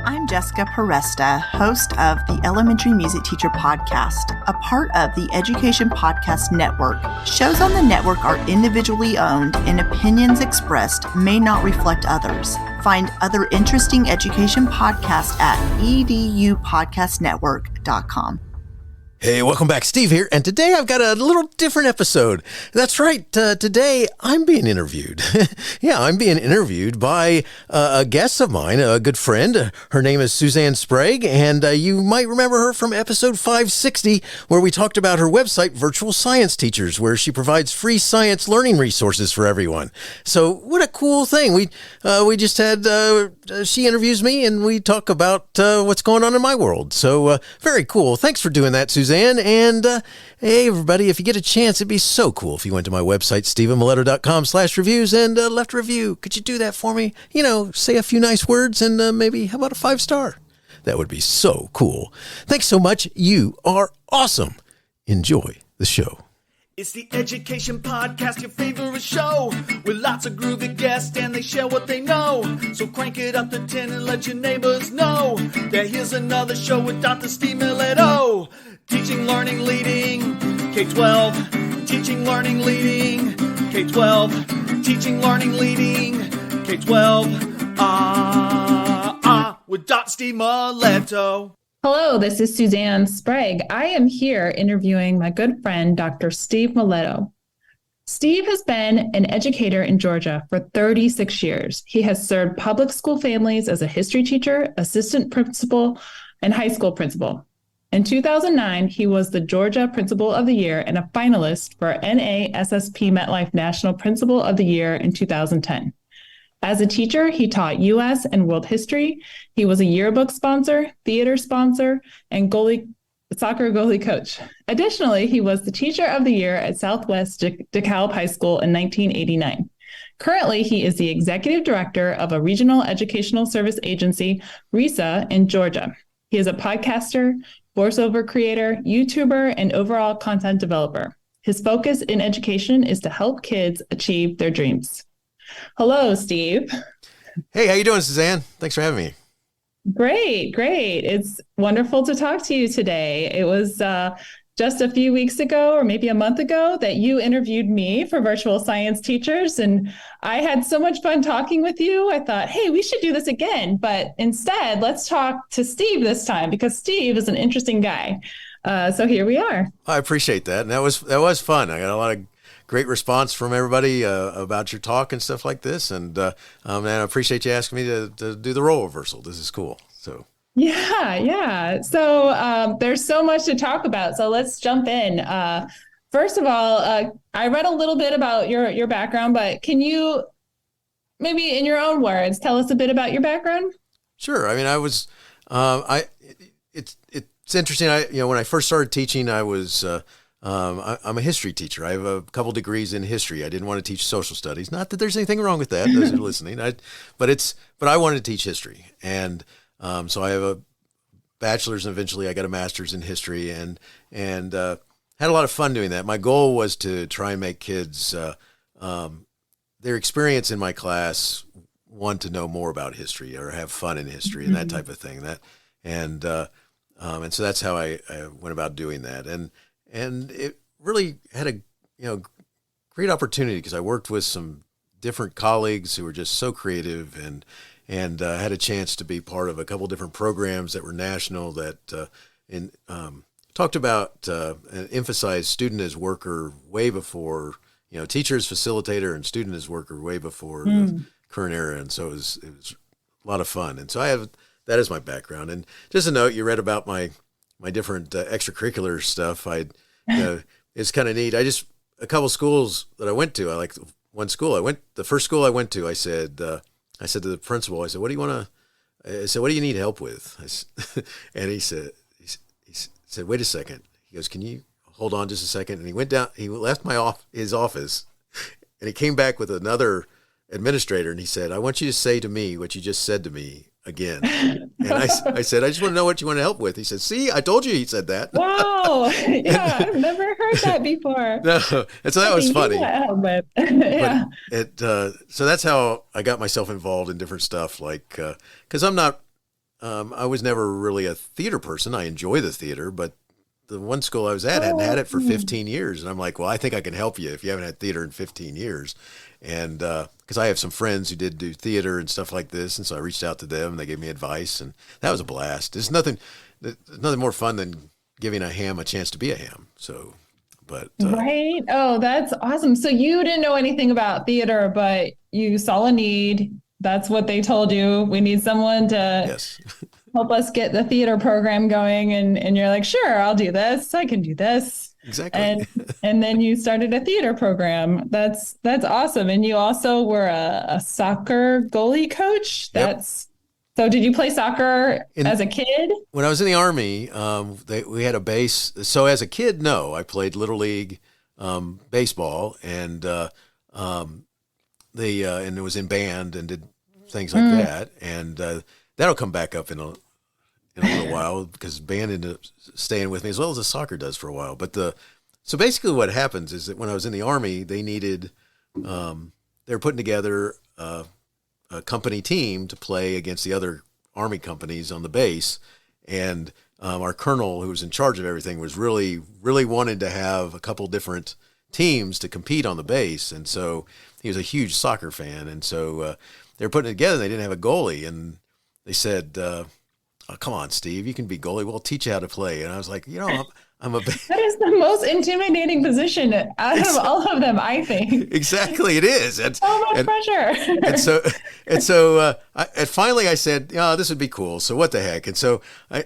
I'm Jessica Peresta, host of the Elementary Music Teacher Podcast, a part of the Education Podcast Network. Shows on the network are individually owned and opinions expressed may not reflect others. Find other interesting education podcasts at edupodcastnetwork.com. Hey, welcome back. Steve here, and today I've got a little different episode. That's right, today I'm being interviewed. Yeah, I'm being interviewed by a guest of mine, a good friend. Her name is Suzanne Sprague, and you might remember her from episode 560, where we talked about her website, Virtual Science Teachers, where she provides free science learning resources for everyone. So what a cool thing. We just had, she interviews me, and we talk about what's going on in my world. So very cool. Thanks for doing that, Suzanne. And hey, everybody, if you get a chance, it'd be so cool if you went to my website, stephenmiletto.com/reviews, and left a review. Could you do that for me? You know, say a few nice words and maybe how about a 5-star? That would be so cool. Thanks so much. You are awesome. Enjoy the show. It's the Education Podcast, your favorite show, with lots of groovy guests and they share what they know. So crank it up to 10 and let your neighbors know that here's another show with Dr. Steve Miletto. Teaching, learning, leading K12. Teaching, learning, leading K12. Teaching, learning, leading K12. With Dr. Steve Miletto. Hello, this is Suzanne Sprague. I am here interviewing my good friend, Dr. Steve Miletto. Steve has been an educator in Georgia for 36 years. He has served public school families as a history teacher, assistant principal, and high school principal. In 2009, he was the Georgia Principal of the Year and a finalist for NASSP MetLife National Principal of the Year in 2010. As a teacher, he taught U.S. and world history. He was a yearbook sponsor, theater sponsor, and soccer goalie coach. Additionally, he was the Teacher of the Year at Southwest DeKalb High School in 1989. Currently, he is the Executive Director of a regional educational service agency, RESA, in Georgia. He is a podcaster, voiceover creator, YouTuber, and overall content developer. His focus in education is to help kids achieve their dreams. Hello, Steve. Hey, how you doing, Suzanne? Thanks for having me. Great. It's wonderful to talk to you today. It was just a few weeks ago, or maybe a month ago, that you interviewed me for Virtual Science Teachers, and I had so much fun talking with you. I thought, hey, we should do this again, but instead, let's talk to Steve this time, because Steve is an interesting guy. So here we are. I appreciate that, and that was fun. I got a lot of great response from everybody about your talk and stuff like this. And I appreciate you asking me to do the role reversal. This is cool. So yeah. So there's so much to talk about. So let's jump in. First of all, I read a little bit about your background, but can you maybe in your own words tell us a bit about your background? Sure. I mean, I was it's interesting. When I first started teaching, I was I'm a history teacher. I have a couple degrees in history. I didn't want to teach social studies. Not that there's anything wrong with that, those who are listening. But I wanted to teach history. And so I have a bachelor's, and eventually I got a master's in history, and had a lot of fun doing that. My goal was to try and make kids, their experience in my class, want to know more about history or have fun in history and that type of thing. And so that's how I went about doing that. And it really had a great opportunity, because I worked with some different colleagues who were just so creative, and had a chance to be part of a couple different programs that were national that talked about and emphasized student as worker way before, teacher as facilitator and student as worker way before the current era. And so it was a lot of fun. And so I have that as my background. And just a note, you read about my different extracurricular stuff. It's kind of neat. A couple schools that I went to, I like one school the first school I went to, I said to the principal, I said, what do you need help with? And he said, wait a second. He goes, can you hold on just a second? And he went down, he left his office, and he came back with another administrator, and he said, I want you to say to me what you just said to me again. And I said, I just want to know what you want to help with. He said, see, I told you he said that. Wow. Yeah, I've never heard that before. No, and so that was funny. Yeah. But so that's how I got myself involved in different stuff, like, because I'm not I was never really a theater person. I enjoy the theater, but the one school I was at hadn't had it for 15 years. And I'm like, well, I think I can help you if you haven't had theater in 15 years. And because I have some friends who did do theater and stuff like this. And so I reached out to them and they gave me advice. And that was a blast. There's nothing more fun than giving a ham a chance to be a ham. So, but. Right. Oh, that's awesome. So you didn't know anything about theater, but you saw a need. That's what they told you. We need someone to help us get the theater program going. And you're like, sure, I'll do this. I can do this. Exactly. And then you started a theater program. That's awesome. And you also were a soccer goalie coach. Yep. So did you play soccer as a kid? When I was in the Army, we had a base. So as a kid, no, I played Little League baseball and and it was in band and did things like that. And that'll come back up in a little while because band ended up staying with me as well as the soccer does for a while. But so basically what happens is that when I was in the Army, they needed, they were putting together a company team to play against the other Army companies on the base. And our colonel, who was in charge of everything, was really, really wanted to have a couple different teams to compete on the base. And so he was a huge soccer fan. And so they were putting it together. They didn't have a goalie. And they said, oh, come on, Steve, you can be goalie. We'll teach you how to play. And I was like, I'm a That is the most intimidating position out of all of them, I think. Exactly, it is. And, so much pressure. and so finally I said, this would be cool. So what the heck? And so I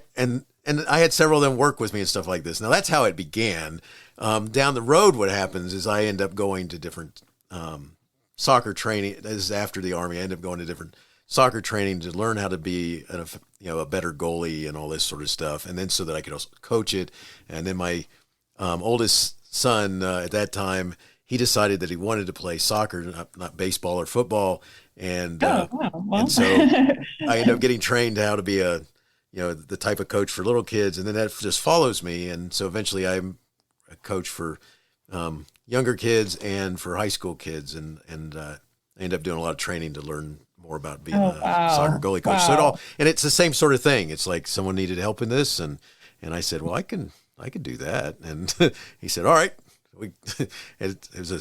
had several of them work with me and stuff like this. Now that's how it began. Down the road, what happens is I end up going to different soccer training. This is after the Army. I end up going to different soccer training to learn how to be a better goalie and all this sort of stuff. And then so that I could also coach it. And then my oldest son at that time, he decided that he wanted to play soccer, not baseball or football. And, and so I ended up getting trained how to be the type of coach for little kids. And then that just follows me. And so eventually I'm a coach for younger kids and for high school kids. And I ended up doing a lot of training to learn more about being a soccer goalie coach. So it's the same sort of thing. It's like someone needed help in this. And I said, well, I can do that. And he said, all right. It was a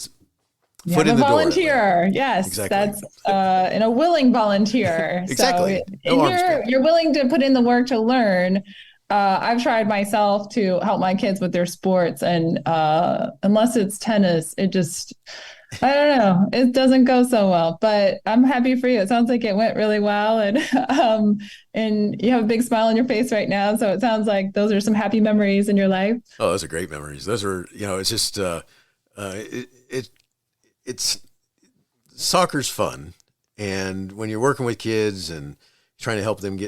foot in the volunteer. door. Yes, exactly. That's and a willing volunteer. Exactly. So you're willing to put in the work to learn. I've tried myself to help my kids with their sports, and unless it's tennis, it just, I don't know, it doesn't go so well. But I'm happy for you. It sounds like it went really well, and you have a big smile on your face right now. So it sounds like those are some happy memories in your life. Oh, those are great memories. Those are, it's just it's soccer's fun, and when you're working with kids and trying to help them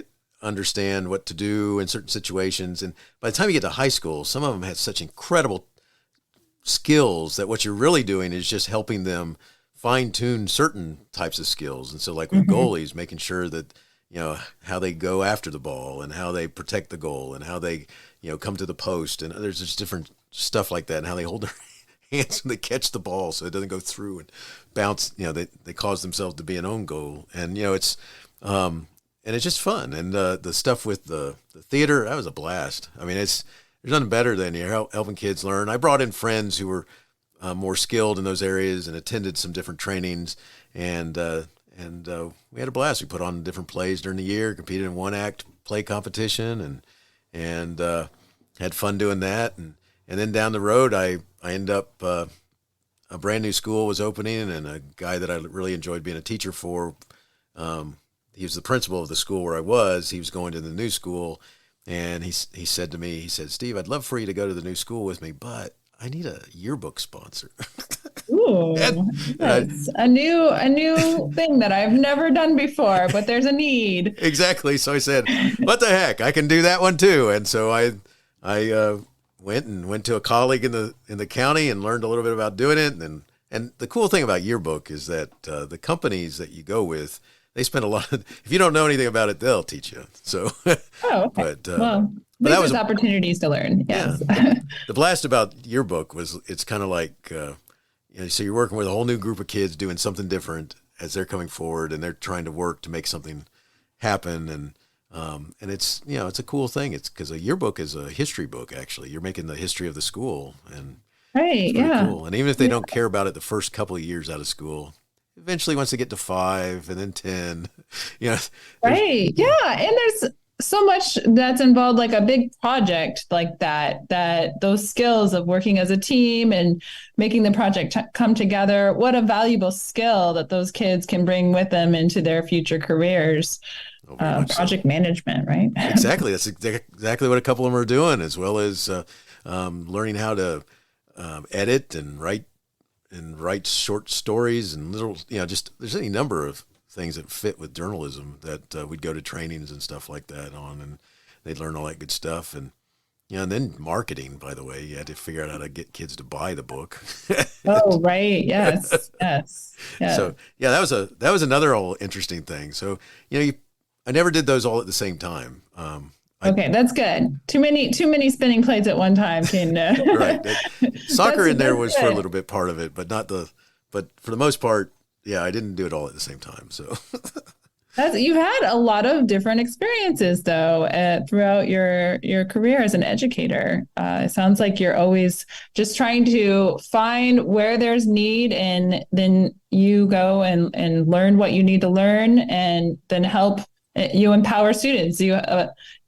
understand what to do in certain situations, and by the time you get to high school, some of them have such incredible skills that what you're really doing is just helping them fine-tune certain types of skills. And so like with goalies, making sure that how they go after the ball and how they protect the goal and how they come to the post, and there's just different stuff like that, and how they hold their hands when they catch the ball so it doesn't go through and bounce. They cause themselves to be an own goal, and it's and it's just fun. And the stuff with the theater, that was a blast. I mean, there's nothing better than helping kids learn. I brought in friends who were more skilled in those areas and attended some different trainings, and we had a blast. We put on different plays during the year, competed in one-act play competition, and had fun doing that. And then down the road, I ended up a brand new school was opening, and a guy that I really enjoyed being a teacher for. He was the principal of the school where I was. He was going to the new school, and he said to me, Steve, I'd love for you to go to the new school with me, but I need a yearbook sponsor. Ooh, that's a new thing that I've never done before, but there's a need. Exactly. So I said, what the heck? I can do that one too. And so I went to a colleague in the county and learned a little bit about doing it. And the cool thing about yearbook is that the companies that you go with, they spend a lot of, if you don't know anything about it, they'll teach you. So, okay. But that was opportunities to learn. Yes. Yeah. The blast about yearbook was, it's kind of like, so you're working with a whole new group of kids doing something different as they're coming forward, and they're trying to work to make something happen. And it's, it's a cool thing. It's because a yearbook is a history book, actually. You're making the history of the school, and Right. it's pretty Yeah. cool. And even if they don't care about it the first couple of years out of school, eventually once they get to 5 and then 10, there's- Right. Yeah. And there's so much that's involved, like a big project like that those skills of working as a team and making the project come together. What a valuable skill that those kids can bring with them into their future careers. Oh, very much so. Project management, right? Exactly. That's exactly what a couple of them are doing, as well as learning how to edit and write short stories and little, just there's any number of things that fit with journalism that we'd go to trainings and stuff like that on, and they'd learn all that good stuff. And and then marketing, by the way, you had to figure out how to get kids to buy the book. Oh, right. Yes. Yes. Yes. So yeah, that was another whole interesting thing. So I never did those all at the same time. Okay, that's good. Too many spinning plates at one time can Right. Soccer in there that's was for a good. little bit part of it, but for the most part, yeah, I didn't do it all at the same time. So You've had a lot of different experiences though throughout your career as an educator. It sounds like you're always just trying to find where there's need, and then you go and learn what you need to learn, and then help. You empower students. You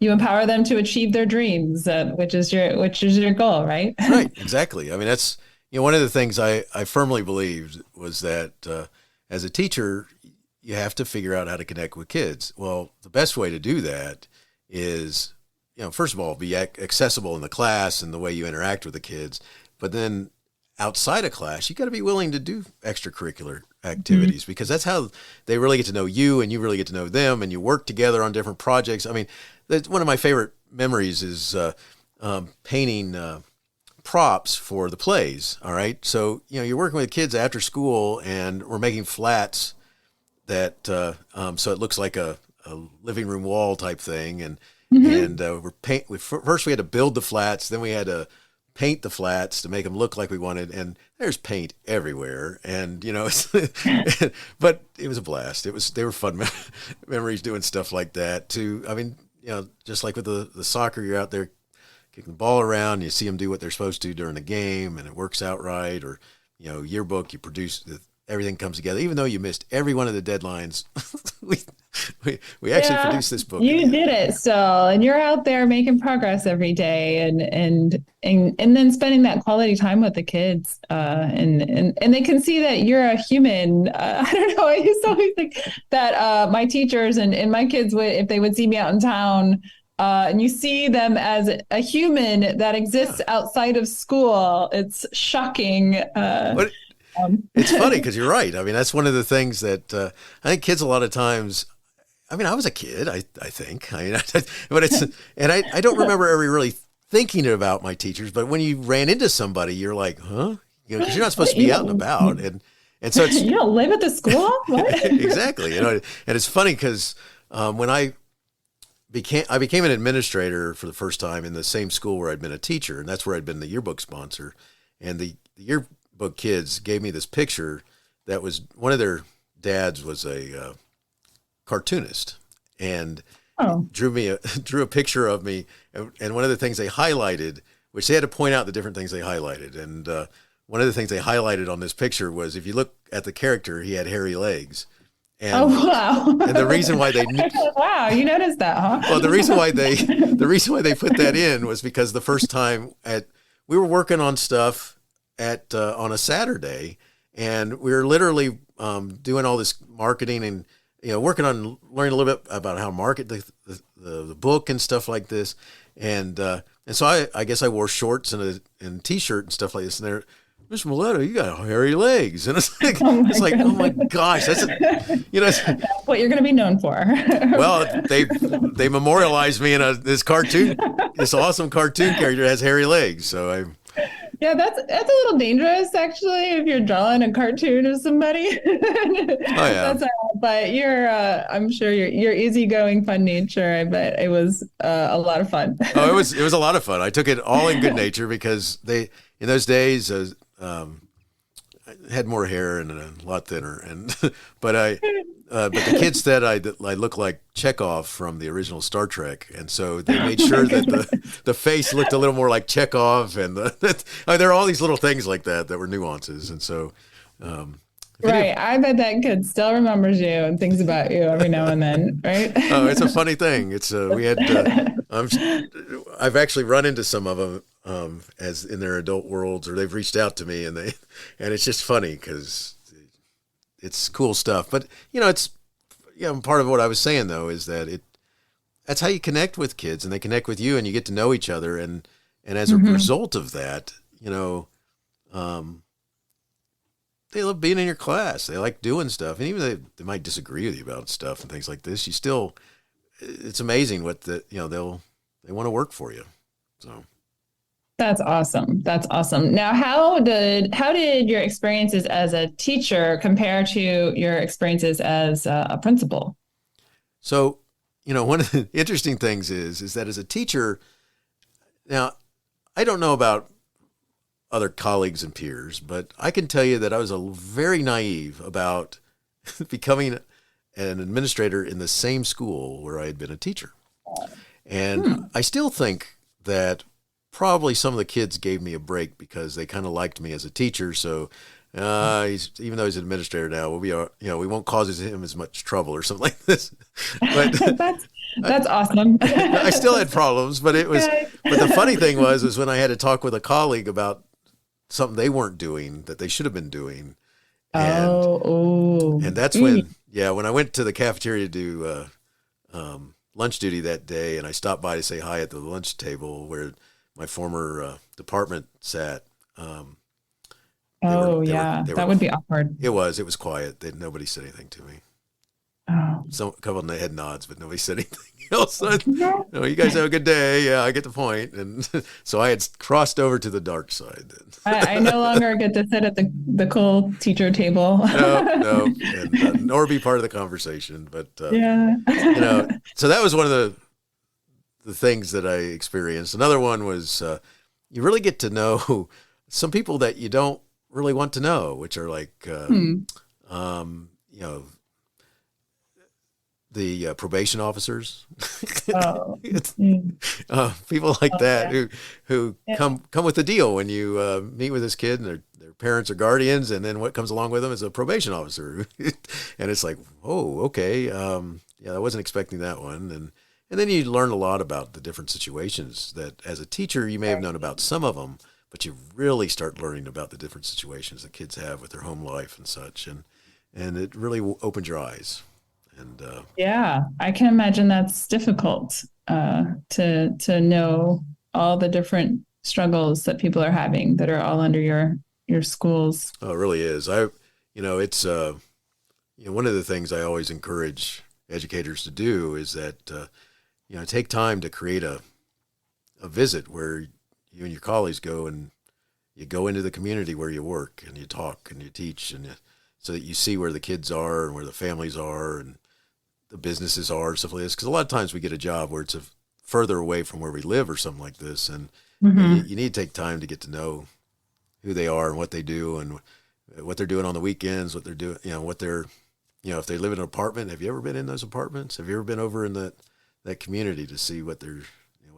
empower them to achieve their dreams, which is your goal, right? Right, exactly. I mean, that's one of the things I firmly believed was that as a teacher, you have to figure out how to connect with kids. Well, the best way to do that is, first of all, be accessible in the class and the way you interact with the kids. But then outside of class, you got to be willing to do extracurricular activities, because that's how they really get to know you, and you really get to know them, and you work together on different projects. I mean, that's one of my favorite memories is painting props for the plays. All right. So, you're working with kids after school, and we're making flats that so it looks like a living room wall type thing, and first we had to build the flats, then we had to paint the flats to make them look like we wanted, and there's paint everywhere, and but it was a blast. They were fun memories doing stuff like that too. I mean, just like with the soccer, you're out there kicking the ball around, you see them do what they're supposed to during the game, and it works out right. Or yearbook, you produce everything comes together, even though you missed every one of the deadlines. we actually produced this book. You did it still, and you're out there making progress every day, and then spending that quality time with the kids, and they can see that you're a human. I don't know. I used to always think that my teachers and my kids would, if they would see me out in town. And you see them as a human that exists outside of school. It's shocking. It's funny because you're right. I mean, that's one of the things that I think kids a lot of times. I mean, I was a kid. I think. I mean, but it's and I don't remember ever really thinking about my teachers. But when you ran into somebody, you're like, huh? Because you're not supposed to be out and about, and so it's you don't live at the school. What? Exactly. And it's funny because when I became an administrator for the first time in the same school where I'd been a teacher, and that's where I'd been the yearbook sponsor, and the yearbook kids gave me this picture that was one of their dads was a cartoonist, and drew a picture of me, and one of the things they highlighted, which they had to point out the different things they highlighted, and one of the things they highlighted on this picture was, if you look at the character, he had hairy legs. And, wow! And the reason why they wow, you noticed that, huh? Well, the reason why they put that in was because the first time we were working on stuff on a Saturday, and we were literally doing all this marketing and working on learning a little bit about how to market the book and stuff like this, and so I guess I wore shorts and a t-shirt and stuff like this, and they're, Mr. Miletto, you got hairy legs, and it's like oh my gosh, that's what you're going to be known for. Well, they memorialized me in this awesome cartoon character that has hairy legs, so Yeah, that's a little dangerous, actually, if you're drawing a cartoon of somebody. Oh yeah. But I'm sure you're easygoing, fun nature. I bet it was a lot of fun. Oh, it was a lot of fun. I took it all in good nature because in those days, had more hair and a lot thinner, and but the kids said I look like Chekhov from the original Star Trek, and so they made sure that the face looked a little more like Chekhov, and there are all these little things like that were nuances, and so. Right. I bet that kid still remembers you and thinks about you every now and then, right? Oh, it's a funny thing. It's we had I've actually run into some of them as in their adult worlds, or they've reached out to me, and it's just funny because it's cool stuff. But it's part of what I was saying though is that that's how you connect with kids, and they connect with you, and you get to know each other, and as a result of that, they love being in your class. They like doing stuff. And even though they might disagree with you about stuff and things like this, it's amazing what they want to work for you. So that's awesome. That's awesome. Now, how did your experiences as a teacher compare to your experiences as a principal? So, one of the interesting things is that as a teacher, now I don't know about other colleagues and peers, but I can tell you that I was very naive about becoming an administrator in the same school where I had been a teacher. And I still think that probably some of the kids gave me a break because they kind of liked me as a teacher. So even though he's an administrator now, we won't cause him as much trouble or something like this. But that's awesome. I still had problems, but but the funny thing was when I had to talk with a colleague about something they weren't doing that they should have been doing. And that's when I went to the cafeteria to do lunch duty that day, and I stopped by to say hi at the lunch table where my former department sat. That would be awkward. It was quiet. Nobody said anything to me. Oh. A couple of them had nods, but nobody said anything else. You guys have a good day. Yeah, I get the point. And so I had crossed over to the dark side. I no longer get to sit at the cool teacher table. No, and, nor be part of the conversation. But so that was one of the things that I experienced. Another one was you really get to know some people that you don't really want to know, which are like the probation officers, people like that who come with a deal when you meet with this kid, and their parents or guardians, and then what comes along with them is a probation officer, and it's like, oh, okay, I wasn't expecting that one, and then you learn a lot about the different situations that as a teacher you may have known about some of them, but you really start learning about the different situations that kids have with their home life and such, and it really opens your eyes. And I can imagine that's difficult to know all the different struggles that people are having that are all under your schools. Oh, it really is. It's one of the things I always encourage educators to do is that take time to create a visit where you and your colleagues go, and you go into the community where you work, and you talk and you teach, so that you see where the kids are and where the families are and the businesses are and stuff like this. Because a lot of times we get a job where it's further away from where we live or something like this, and you need to take time to get to know who they are and what they do and what they're doing on the weekends, what they're doing, what they're, if they live in an apartment. Have you ever been in those apartments? Have you ever been over in that community to see what they're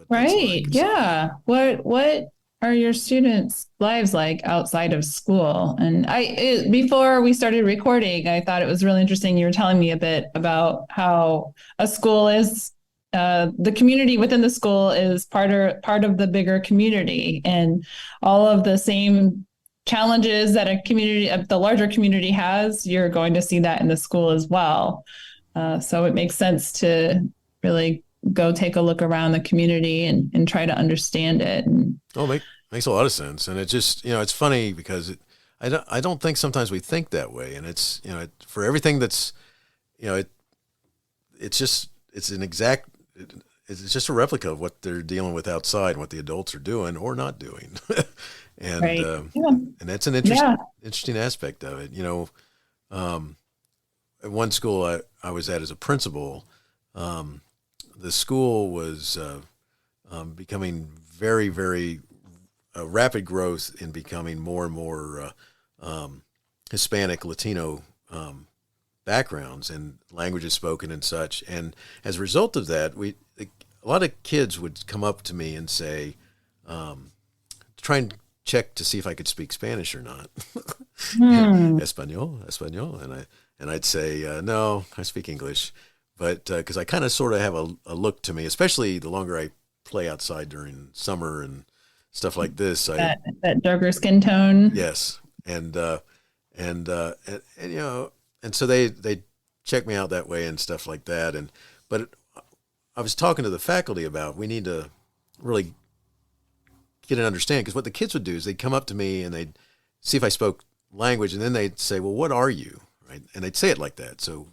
right? Yeah. What are your students' lives like outside of school? And before we started recording, I thought it was really interesting. You were telling me a bit about how a school is, the community within the school is part of the bigger community, and all of the same challenges that the larger community has, you're going to see that in the school as well. So it makes sense to really go take a look around the community and try to understand it. Makes a lot of sense. And it just, it's funny because I don't think sometimes we think that way. And it's, for everything that's, it's just a replica of what they're dealing with outside and what the adults are doing or not doing. And, right. And that's an interesting aspect of it. At one school I was at as a principal, the school was becoming very, very rapid growth in becoming more and more Hispanic, Latino backgrounds and languages spoken and such. And as a result of that, a lot of kids would come up to me and say, try and check to see if I could speak Spanish or not. Espanol. And I'd say, no, I speak English. But because I kind of sort of have a look to me, especially the longer I play outside during summer and stuff like this. That darker skin tone. Yes. And you know, and so they check me out that way and stuff like that. But I was talking to the faculty about, we need to really get and understand, because what the kids would do is they'd come up to me and they'd see if I spoke language, and then they'd say, well, what are you? Right. And they'd say it like that. So,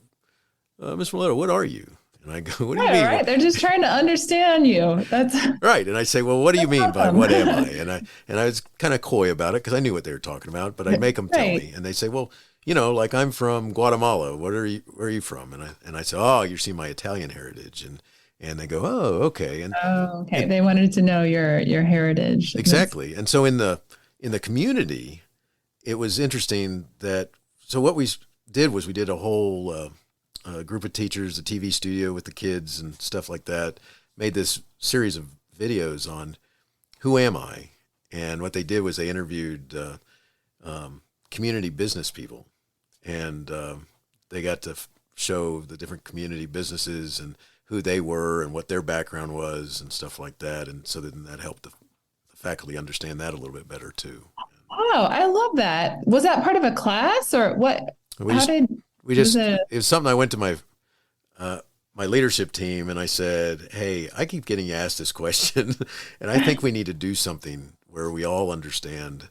Mr. Miletto, what are you? And I go, what do you mean? Right. They're just trying to understand you. That's right. And I say, well, what do you mean by awesome. What am I? And I was kind of coy about it because I knew what they were talking about, but I'd make them tell me. And they say, well, you know, like, I'm from Guatemala. Where are you from? And I say, oh, you see my Italian heritage. And they go, oh, okay. Okay. They wanted to know your heritage. Exactly. And so in the community, it was interesting that, so what we did was we did a whole group of teachers, a TV studio with the kids and stuff like that, made this series of videos on who am I? And what they did was they interviewed community business people, and they got to show the different community businesses and who they were and what their background was and stuff like that. And so then that helped the faculty understand that a little bit better too. Oh, I love that. Was that part of a class or what? It was something I went to my leadership team and I said, hey, I keep getting asked this question and I think we need to do something where we all understand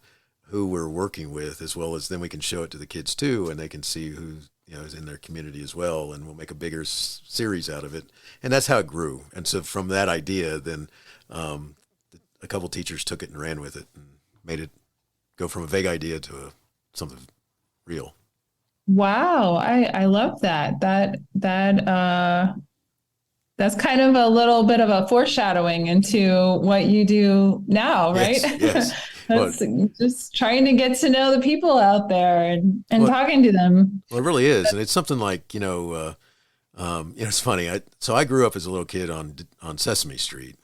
who we're working with, as well as then we can show it to the kids too, and they can see who, you know, is in their community as well, and we'll make a bigger series out of it. And that's how it grew. And so from that idea, then a couple teachers took it and ran with it and made it go from a vague idea to something real. Wow. I love that. That's kind of a little bit of a foreshadowing into what you do now, right? Yes. That's just trying to get to know the people out there and talking to them. Well, it really is. And it's something like, it's funny. I grew up as a little kid on Sesame Street.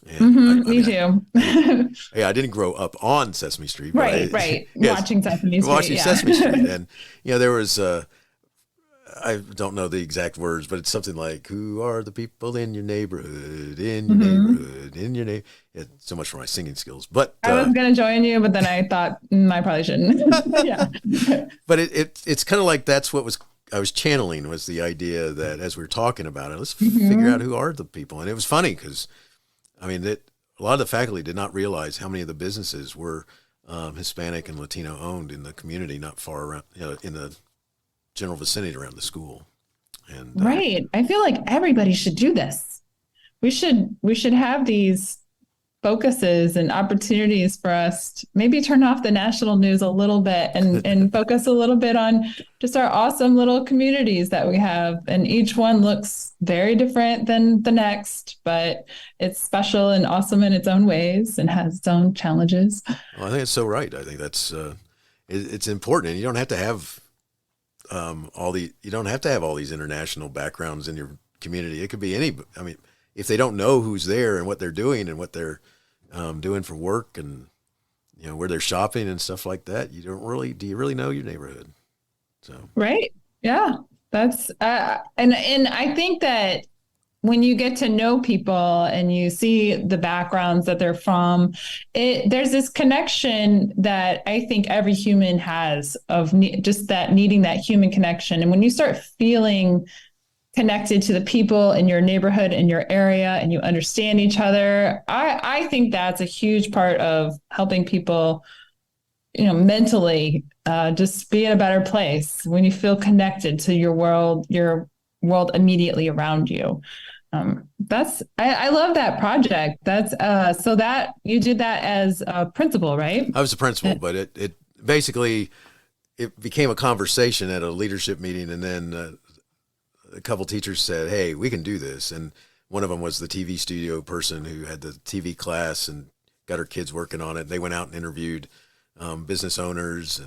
And me too. I didn't grow up on Sesame Street. But Right. Yes, watching Sesame Street. Sesame Street. And, there was, I don't know the exact words, but it's something like, who are the people in your neighborhood, in your neighborhood. So much for my singing skills. But I was going to join you, but then I thought I probably shouldn't. Yeah. But it's kind of like that's what I was channeling, was the idea that as we were talking about it, let's figure out who are the people. And it was funny because, a lot of the faculty did not realize how many of the businesses were Hispanic and Latino owned in the community, not far around, in the general vicinity around the school. And right. I feel like everybody should do this. We should have these focuses and opportunities for us to maybe turn off the national news a little bit and focus a little bit on just our awesome little communities that we have. And each one looks very different than the next, but it's special and awesome in its own ways and has its own challenges. Well, I think it's so right. I think that's it's important, and you don't have to have all these international backgrounds in your community. It could be any. If they don't know who's there and what they're doing and what they're doing for work and where they're shopping and stuff like that, do you really know your neighborhood? So right, yeah, that's and I think that when you get to know people and you see the backgrounds that they're from, there's this connection that I think every human has of just that needing that human connection. And when you start feeling connected to the people in your neighborhood, in your area, and you understand each other, I think that's a huge part of helping people, mentally just be in a better place when you feel connected to your world immediately around you. I love that project. That's so that you did that as a principal, right? I was a principal, but it basically became a conversation at a leadership meeting, and then a couple teachers said, hey, we can do this. And one of them was the TV studio person who had the TV class and got her kids working on it. They went out and interviewed business owners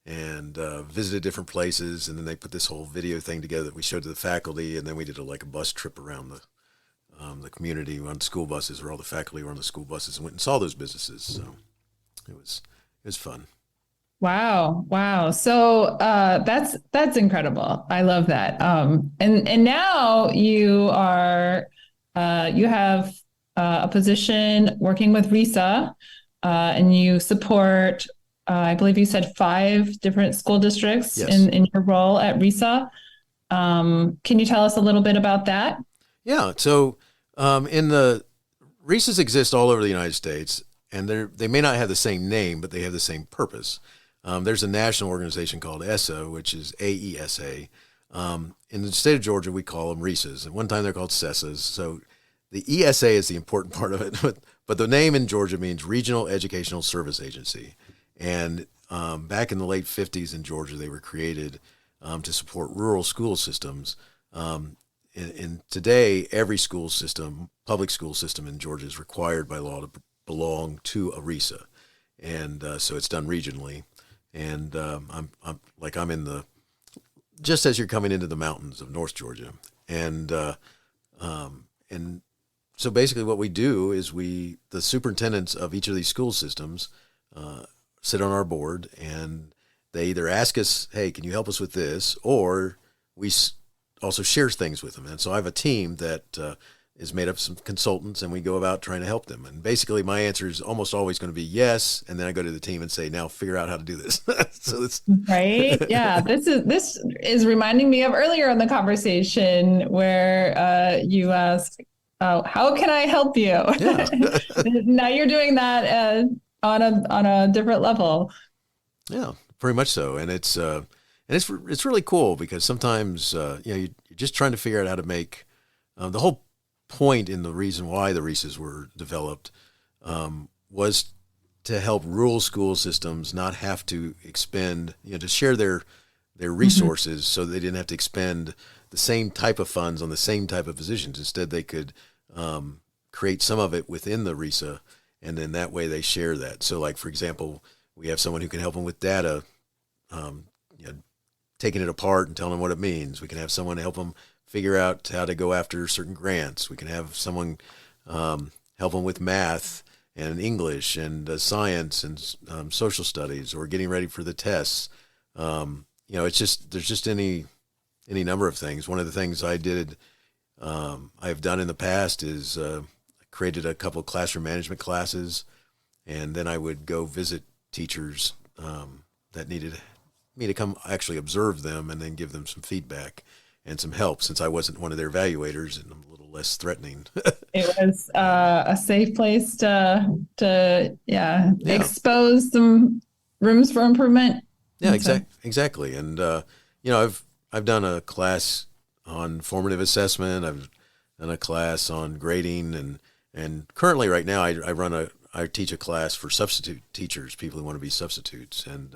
and visited different places. And then they put this whole video thing together that we showed to the faculty. And then we did a bus trip around the community on school buses, where all the faculty were on the school buses, and went and saw those businesses. So it was fun. Wow. So that's incredible. I love that. And now you are you have a position working with RISA, and you support I believe you said 5 different school districts. Yes. in your role at RISA. Can you tell us a little bit about that? Yeah. So RISAs exist all over the United States, and they may not have the same name, but they have the same purpose. There's a national organization called ESSA, which is AESA. In the state of Georgia, we call them RISAs. At one time, they're called SESAs. So the ESA is the important part of it, but the name in Georgia means Regional Educational Service Agency. And back in the late 50s in Georgia, they were created to support rural school systems. And today, every school system, public school system in Georgia, is required by law to belong to a RISA. And so it's done regionally. And I'm in just as you're coming into the mountains of North Georgia. And so basically what we do is the superintendents of each of these school systems sit on our board, and they either ask us, hey, can you help us with this? Or we also share things with them. And so I have a team that is made up of some consultants, and we go about trying to help them. And basically my answer is almost always going to be yes. And then I go to the team and say, now figure out how to do this. So it's right. Yeah. This is reminding me of earlier in the conversation where you asked, how can I help you? Yeah. Now you're doing that on a different level. Yeah, pretty much so. And it's really cool because sometimes, you're just trying to figure out how to make the whole point in the reason why the RISAs were developed was to help rural school systems not have to expend, to share their resources, so they didn't have to expend the same type of funds on the same type of positions. Instead, they could create some of it within the RISA, and then that way they share that. So like, for example, we have someone who can help them with data, taking it apart and telling them what it means. We can have someone help them figure out how to go after certain grants. We can have someone help them with math and English and science and social studies, or getting ready for the tests. It's just, there's just any number of things. One of the things I've done in the past is created a couple of classroom management classes, and then I would go visit teachers that needed me to come actually observe them and then give them some feedback and some help, since I wasn't one of their evaluators and I'm a little less threatening. It was a safe place to expose some rooms for improvement. Yeah, exactly. And I've done a class on formative assessment. I've done a class on grading, and currently right now I teach a class for substitute teachers, people who want to be substitutes, and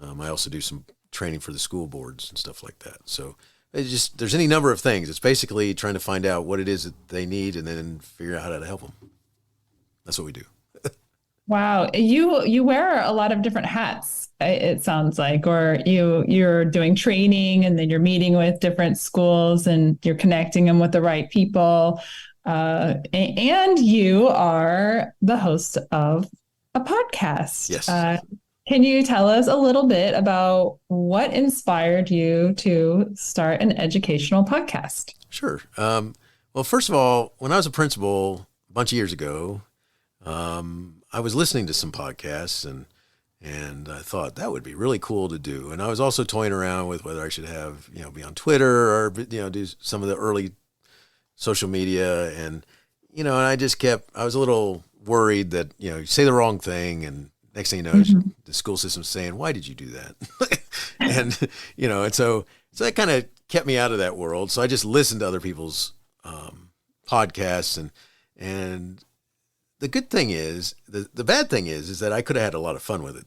I also do some training for the school boards and stuff like that. So there's any number of things. It's basically trying to find out what it is that they need and then figure out how to help them. That's what we do. Wow. You wear a lot of different hats, it sounds like, or you're doing training, and then you're meeting with different schools and you're connecting them with the right people. And you are the host of a podcast. Yes. Can you tell us a little bit about what inspired you to start an educational podcast? Sure. Well, first of all, when I was a principal a bunch of years ago, I was listening to some podcasts, and I thought that would be really cool to do. And I was also toying around with whether I should have, be on Twitter or, do some of the early social media. And I was a little worried that, you say the wrong thing, and next thing you know, the school system's saying, why did you do that? And, and so that kind of kept me out of that world. So I just listened to other people's podcasts, and the good thing is, the bad thing is that I could have had a lot of fun with it.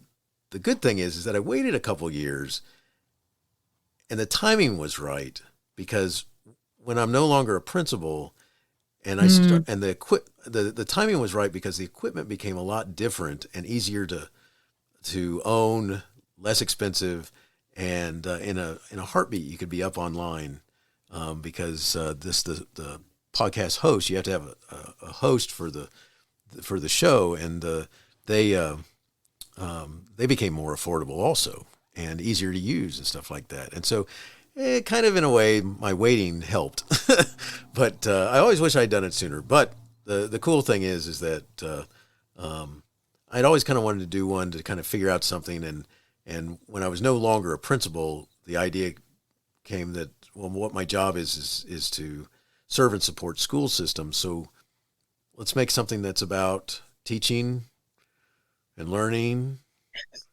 The good thing is that I waited a couple years, and the timing was right, because when I'm no longer a principal, and the timing was right because the equipment became a lot different and easier to own, less expensive, and in a heartbeat you could be up online, because the podcast host, you have to have a host for the show, and they became more affordable also and easier to use and stuff like that. And so kind of in a way my waiting helped, but I always wish I'd done it sooner. But the cool thing is that I'd always kind of wanted to do one to kind of figure out something. And when I was no longer a principal, the idea came that, well, what my job is to serve and support school systems. So let's make something that's about teaching and learning.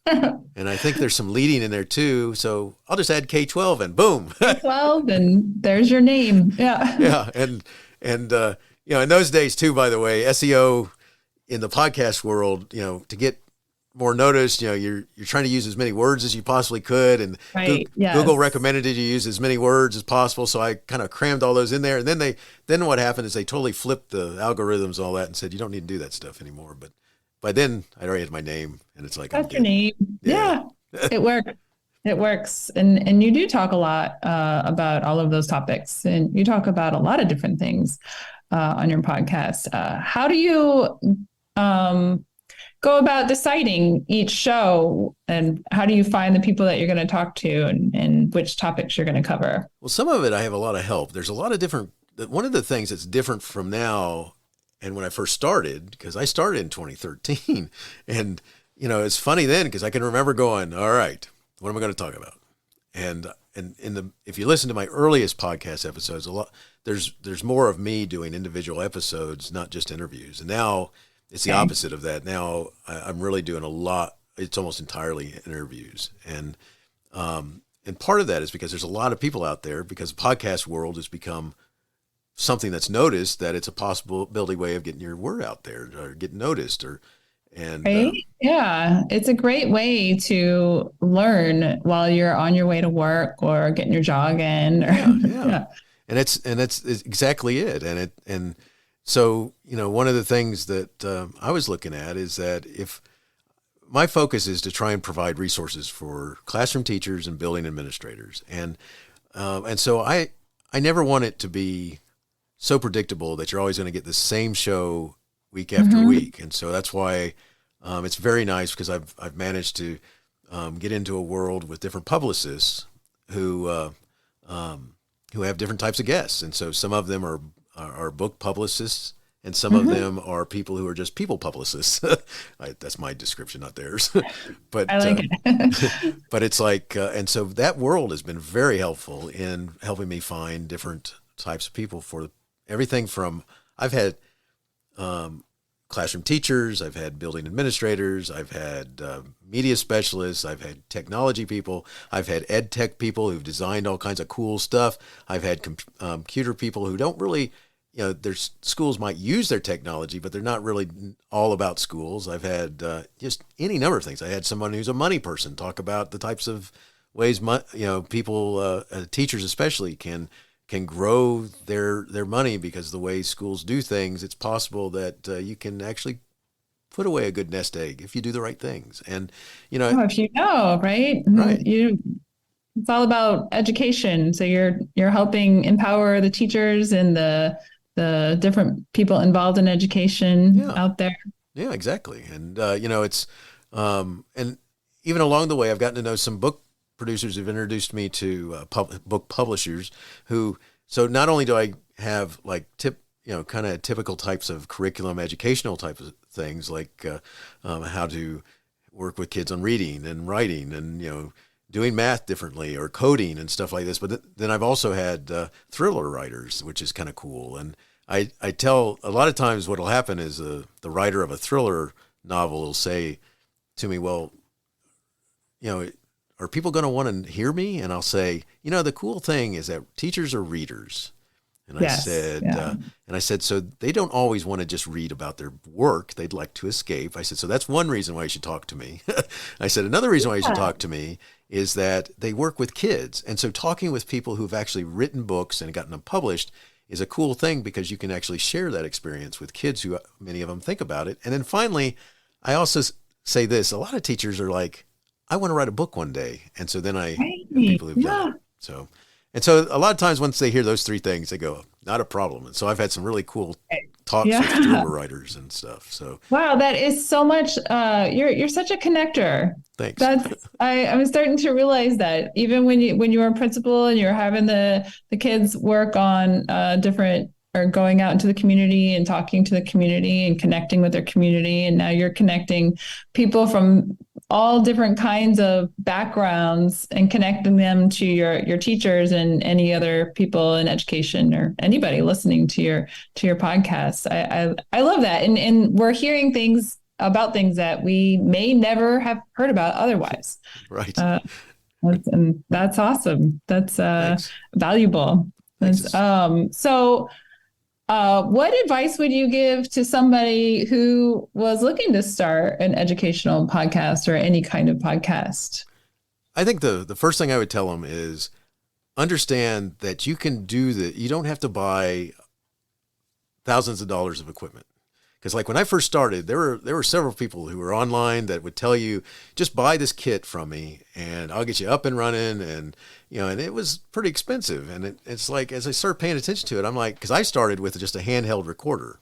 And I think there's some leading in there too. So I'll just add K12 and boom. K12 and there's your name. Yeah. Yeah. And in those days too, by the way, SEO in the podcast world, to get more noticed, you're trying to use as many words as you possibly could. And right. Google recommended you use as many words as possible. So I kind of crammed all those in there. And then what happened is they totally flipped the algorithms and all that and said, you don't need to do that stuff anymore. But by then I already had my name, and it's like, that's your name. Yeah. It works. It works. And you do talk a lot about all of those topics, and you talk about a lot of different things on your podcast. How do you go about deciding each show, and how do you find the people that you're going to talk to, and which topics you're going to cover? Well, some of it I have a lot of help. There's a lot of different, one of the things that's different from now and when I first started, because I started in 2013, and it's funny then because I can remember going, all right, what am I going to talk about? And if you listen to my earliest podcast episodes, there's more of me doing individual episodes, not just interviews. And now it's the opposite of that. Now I'm really doing a lot. It's almost entirely interviews. And part of that is because there's a lot of people out there, because the podcast world has become something that's noticed, that it's a possibility way of getting your word out there or getting noticed right? Yeah. It's a great way to learn while you're on your way to work or getting your jog in. Yeah. And it's exactly it. And so, one of the things that I was looking at is that if my focus is to try and provide resources for classroom teachers and building administrators. And so I never want it to be so predictable that you're always going to get the same show week after week. And so that's why it's very nice, because I've managed to get into a world with different publicists who have different types of guests. And so some of them are book publicists, and some of them are people who are just people publicists. That's my description, not theirs. But I like it. But it's like, and so that world has been very helpful in helping me find different types of people for everything from, I've had classroom teachers, I've had building administrators, I've had media specialists, I've had technology people, I've had ed tech people who've designed all kinds of cool stuff. I've had computer people who don't really, their schools might use their technology, but they're not really all about schools. I've had just any number of things. I had someone who's a money person talk about the types of ways, people, teachers especially, can grow their money, because the way schools do things, it's possible that you can actually put away a good nest egg if you do the right things. And, if right? Right. It's all about education. So you're helping empower the teachers and the different people involved in education out there. Yeah, exactly. And, it's, and even along the way, I've gotten to know some book producers who've introduced me to book publishers who, so not only do I have like kind of typical types of curriculum, educational type of things, like how to work with kids on reading and writing and, doing math differently or coding and stuff like this. But then I've also had thriller writers, which is kind of cool. And I tell a lot of times what'll happen is the writer of a thriller novel will say to me, well, are people going to want to hear me? And I'll say, the cool thing is that teachers are readers. And yes, I said, so they don't always want to just read about their work. They'd like to escape. I said, so that's one reason why you should talk to me. I said, another reason why you should talk to me is that they work with kids. And so talking with people who've actually written books and gotten them published is a cool thing, because you can actually share that experience with kids who, many of them think about it. And then finally, I also say this, a lot of teachers are like, I want to write a book one day. And so then I Right. know people who've done Yeah. it. So a lot of times once they hear those three things, they go, not a problem. And so I've had some really cool talks with Yeah. drummer writers and stuff. So Wow, that is so much. You're such a connector. thanks. I'm starting to realize that even when you were a principal and you're having the kids work on different or going out into the community and talking to the community and connecting with their community, and now you're connecting people from all different kinds of backgrounds and connecting them to your teachers and any other people in education or anybody listening to your podcast. I love that, and we're hearing things about things that we may never have heard about otherwise. Right. And that's awesome. That's Thanks. valuable. Thanks. What advice would you give to somebody who was looking to start an educational podcast or any kind of podcast? I think the first thing I would tell them is understand that you can do that. You don't have to buy thousands of dollars of equipment. Because like when I first started, there were several people who were online that would tell you, just buy this kit from me and I'll get you up and running. And, and it was pretty expensive. And it's like, as I started paying attention to it, I'm like, because I started with just a handheld recorder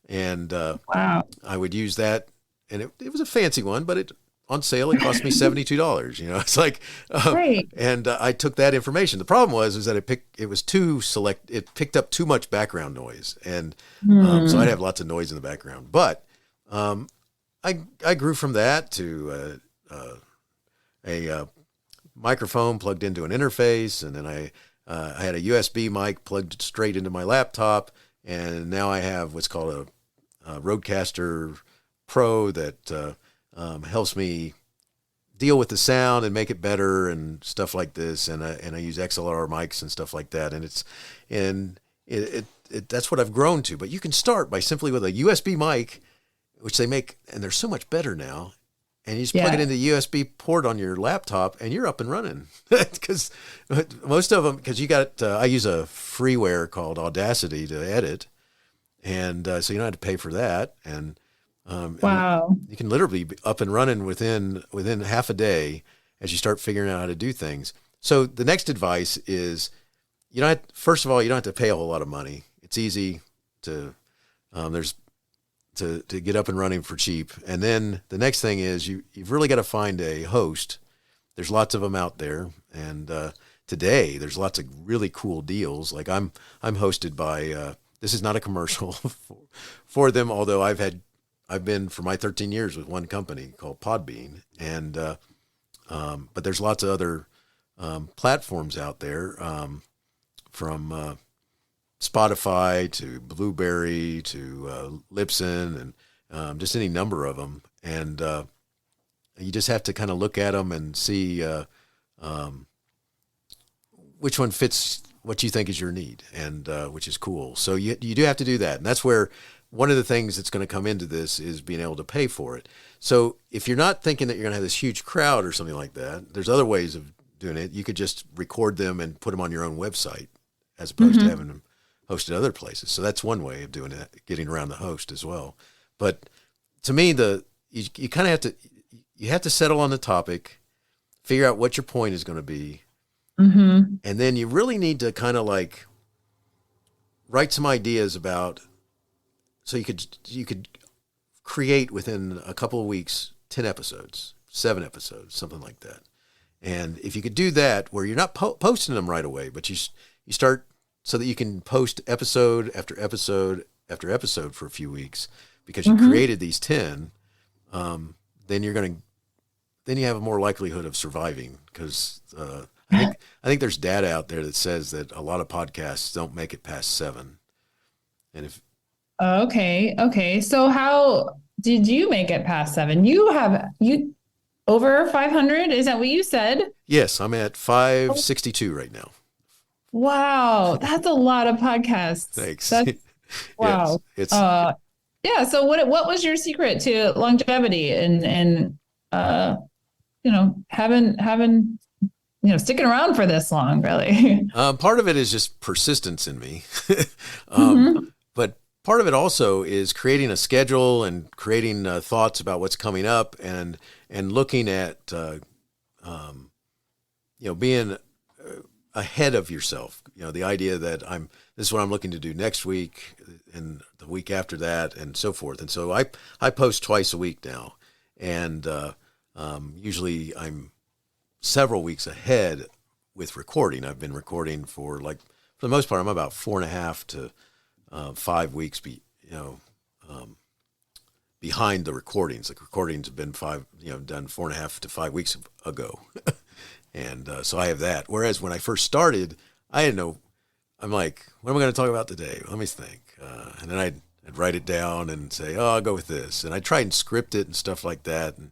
and Wow. I would use that. And it was a fancy one, but on sale, it cost me $72. It's like, Right. and I took that information. The problem was that it picked up too much background noise. And so I'd have lots of noise in the background, but I grew from that to a microphone plugged into an interface. And then I had a USB mic plugged straight into my laptop. And now I have what's called a Rodecaster Pro that helps me deal with the sound and make it better and stuff like this. And I use XLR mics and stuff like that. And that's what I've grown to. But you can start by simply with a USB mic, which they make, and they're so much better now. And you just plug it into the USB port on your laptop and you're up and running. Because most of them, because I use a freeware called Audacity to edit. And so you don't have to pay for that. And Wow. you can literally be up and running within half a day as you start figuring out how to do things. So the next advice is, first of all, you don't have to pay a whole lot of money. It's easy to get up and running for cheap. And then the next thing is you've really got to find a host. There's lots of them out there. And today there's lots of really cool deals. Like I'm hosted by, this is not a commercial for them, although I've been for my 13 years with one company called Podbean, and but there's lots of other platforms out there, from Spotify to Blueberry to Libsyn, and just any number of them. And you just have to kind of look at them and see which one fits what you think is your need, and which is cool. So you do have to do that, and that's where one of the things that's going to come into this is being able to pay for it. So if you're not thinking that you're going to have this huge crowd or something like that, there's other ways of doing it. You could just record them and put them on your own website as opposed to having them hosted other places. So that's one way of doing it, getting around the host as well. But to me, you kind of have to settle on the topic, figure out what your point is going to be. Mm-hmm. And then you really need to kind of like write some ideas about, so you could create within a couple of weeks, 10 episodes, 7 episodes, something like that. And if you could do that where you're not posting them right away, but you start so that you can post episode after episode after episode for a few weeks because you created these 10, then you have a more likelihood of surviving, because I think there's data out there that says that a lot of podcasts don't make it past 7. And if Okay. So how did you make it past 7? You over 500? Is that what you said? Yes, I'm at 562 right now. Wow, that's a lot of podcasts. Thanks. Wow. Yes, yeah. So what was your secret to longevity and having sticking around for this long, really? part of it is just persistence in me. Mm-hmm. But part of it also is creating a schedule and creating thoughts about what's coming up and looking at being ahead of yourself, the idea that this is what I'm looking to do next week and the week after that and so forth. And so I post twice a week now. And usually I'm several weeks ahead with recording. I've been recording for the most part, I'm about 4.5 to 5 weeks, behind the recordings. Like recordings have been done 4.5 to 5 weeks ago. And so I have that. Whereas when I first started, I didn't know. I'm like, what am I going to talk about today? Let me think. And then I'd write it down and say, oh, I'll go with this. And I tried and script it and stuff like that. And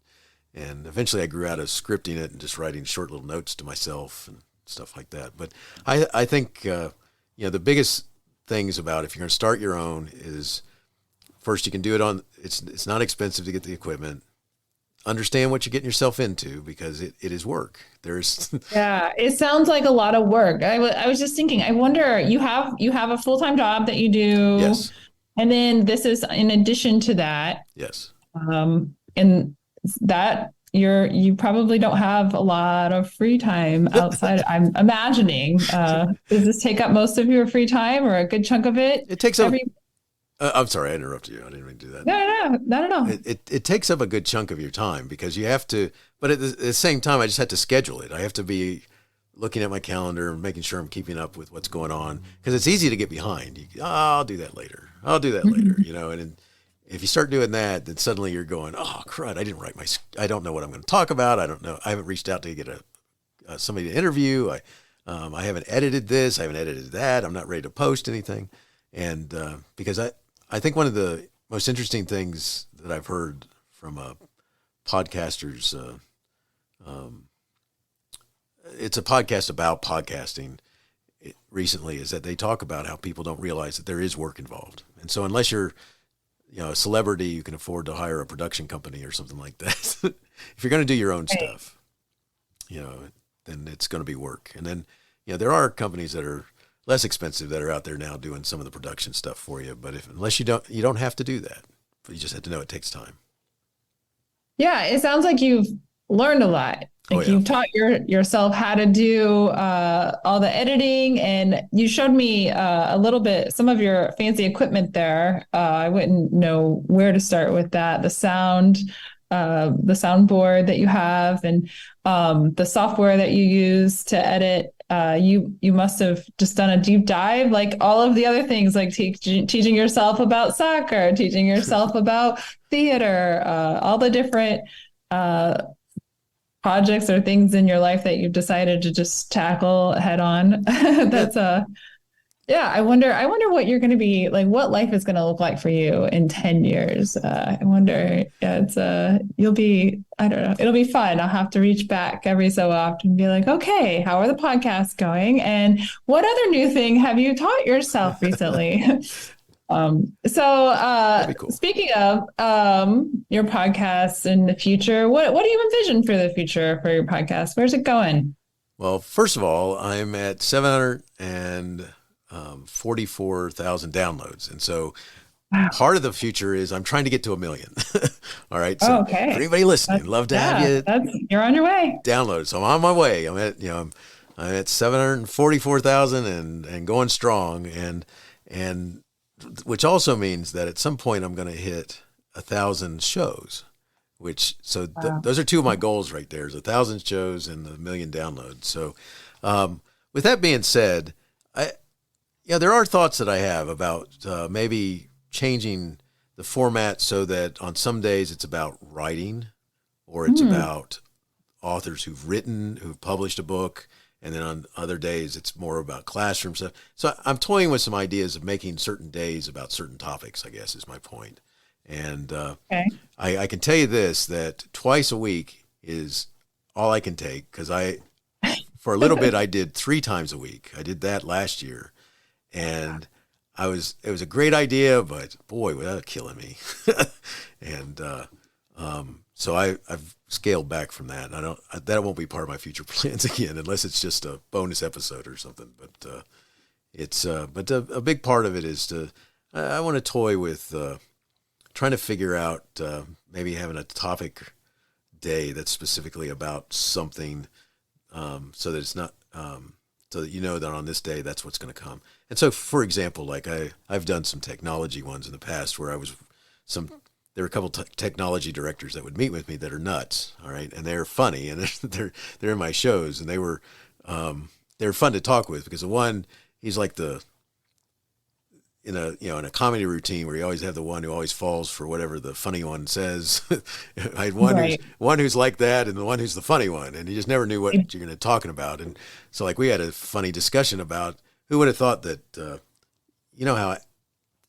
eventually I grew out of scripting it and just writing short little notes to myself and stuff like that. But I think, the biggest things about if you're going to start your own is first you can do it it's not expensive to get the equipment. Understand what you're getting yourself into because it is work. Yeah, it sounds like a lot of work. I was just thinking, I wonder, you have a full-time job that you do. Yes. And then this is in addition to that. Yes. And that you probably don't have a lot of free time outside. I'm imagining. Does this take up most of your free time or a good chunk of it? It takes up. I'm sorry, I interrupted you. I didn't mean to do that. No, not at all. It takes up a good chunk of your time because you have to, but at the same time, I just have to schedule it. I have to be looking at my calendar and making sure I'm keeping up with what's going on because it's easy to get behind. I'll do that later. And if you start doing that, then suddenly you're going, oh, crud, I don't know what I'm going to talk about. I don't know. I haven't reached out to get somebody to interview. I haven't edited this. I haven't edited that. I'm not ready to post anything. And because I think one of the most interesting things that I've heard from podcasters, it's a podcast about podcasting recently, is that they talk about how people don't realize that there is work involved. And so unless you're a celebrity, you can afford to hire a production company or something like that. If you're going to do your own stuff, then it's going to be work. And then, there are companies that are less expensive that are out there now doing some of the production stuff for you. But unless you don't have to do that. But you just have to know it takes time. Yeah, it sounds like you've learned a lot. You've taught yourself how to do all the editing, and you showed me a little bit some of your fancy equipment there. I wouldn't know where to start with that. The soundboard that you have, and the software that you use to edit. You must have just done a deep dive, like all of the other things, like teaching yourself about soccer, teaching yourself about theater, all the different projects or things in your life that you've decided to just tackle head on. I wonder what you're going to be like, what life is going to look like for you in 10 years. I wonder, you'll be, I don't know, it'll be fun. I'll have to reach back every so often and be like, okay, how are the podcasts going? And what other new thing have you taught yourself recently? Cool. Speaking of your podcasts in the future, what do you envision for the future for your podcast? Where's it going? Well, first of all, I'm at 744,000 downloads. And so part of the future is I'm trying to get to 1 million. All right. So for anybody listening, love to have you. You're on your way. Download. So I'm on my way. I'm at 744,000 and going strong. And which also means that at some point I'm going to hit 1,000 shows, those are two of my goals right there, is 1,000 shows and 1 million downloads. So, with that being said, there are thoughts that I have about maybe changing the format so that on some days it's about writing or it's about authors who've published a book. And then on other days, it's more about classroom stuff. So I'm toying with some ideas of making certain days about certain topics, I guess is my point. And I can tell you this, that twice a week is all I can take, because for a little bit, I did 3 times a week. I did that last year. And it was a great idea, but boy, was that killing me. And so I've scaled back from that. That won't be part of my future plans again, unless it's just a bonus episode or something. But a big part of it is I want to toy with trying to figure out maybe having a topic day that's specifically about something, so that it's not, so that you know that on this day, that's what's going to come. And so, for example, like I've done some technology ones in the past where there were a couple technology directors that would meet with me that are nuts. All right. And they're funny, and they're in my shows, and they were fun to talk with, because the one, he's like in a comedy routine where you always have the one who always falls for whatever the funny one says. I had one who's like that, and the one who's the funny one, and you just never knew what you're going to talking about. And so, like, we had a funny discussion about who would have thought that, how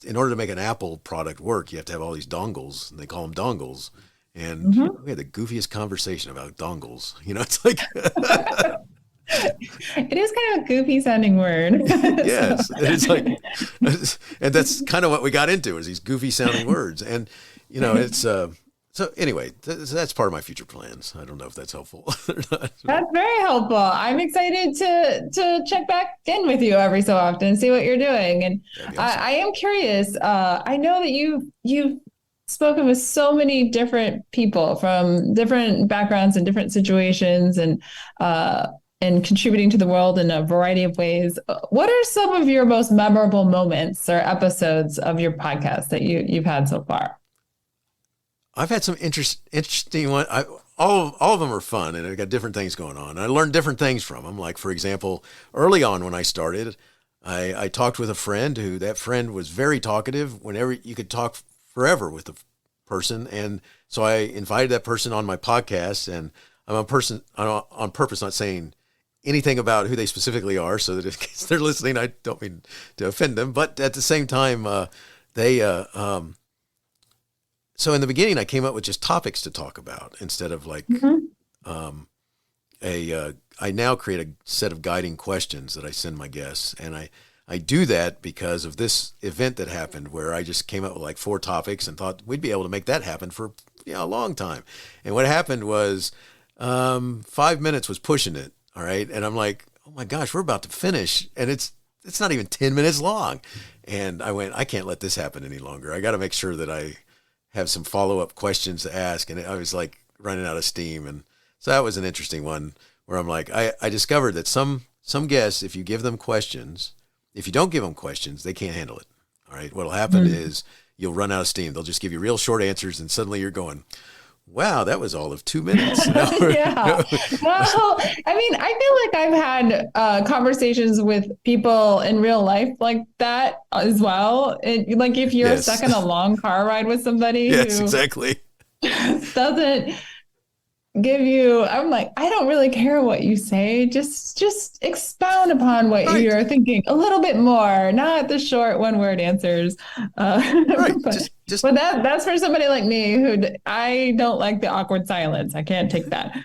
in order to make an Apple product work, you have to have all these dongles, and they call them dongles. And we had the goofiest conversation about dongles. It's like, it is kind of a goofy sounding word. Yes. It's like, and that's kind of what we got into, is these goofy sounding words. And, it's, so anyway, that's part of my future plans. I don't know if that's helpful or not. That's very helpful. I'm excited to check back in with you every so often and see what you're doing. And awesome. I am curious. I know that you've spoken with so many different people from different backgrounds and different situations, and contributing to the world in a variety of ways. What are some of your most memorable moments or episodes of your podcast that you've had so far? I've had some interesting one. All of them are fun, and I've got different things going on. I learned different things from them. Like, for example, early on when I started, I talked with a friend that friend was very talkative. Whenever you could talk forever with the person, and so I invited that person on my podcast. And I'm on purpose not saying anything about who they specifically are, so that in case they're listening, I don't mean to offend them. But at the same time, so in the beginning, I came up with just topics to talk about instead of like, I now create a set of guiding questions that I send my guests. And I do that because of this event that happened, where I just came up with like 4 topics and thought we'd be able to make that happen for a long time. And what happened was 5 minutes was pushing it. All right. And I'm like, oh my gosh, we're about to finish. And it's not even 10 minutes long. And I went, I can't let this happen any longer. I got to make sure that I have some follow-up questions to ask. And I was like running out of steam. And so that was an interesting one, where I'm like, I discovered that some guests, if you give them questions, if you don't give them questions, they can't handle it. All right. What'll happen is you'll run out of steam. They'll just give you real short answers, and suddenly you're going, wow, that was all of 2 minutes. Yeah. Well, I mean, I feel like I've had conversations with people in real life like that as well. Like, if you're stuck in a long car ride with somebody who exactly doesn't give you, I'm like, I don't really care what you say. Just expound upon what you're thinking a little bit more, not the short 1-word answers. Right. But that's for somebody like me who I don't like the awkward silence. I can't take that.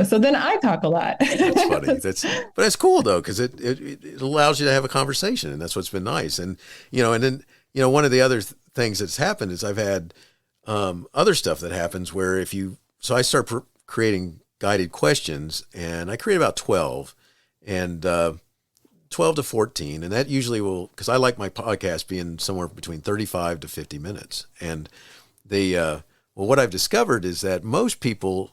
So then I talk a lot. That's funny. But that's cool though, because it allows you to have a conversation, and that's what's been nice. And then one of the other things that's happened is I've had other stuff that happens where so I start creating guided questions, and I create about 12 and 12 to 14. And that usually because I like my podcast being somewhere between 35 to 50 minutes. And what I've discovered is that most people,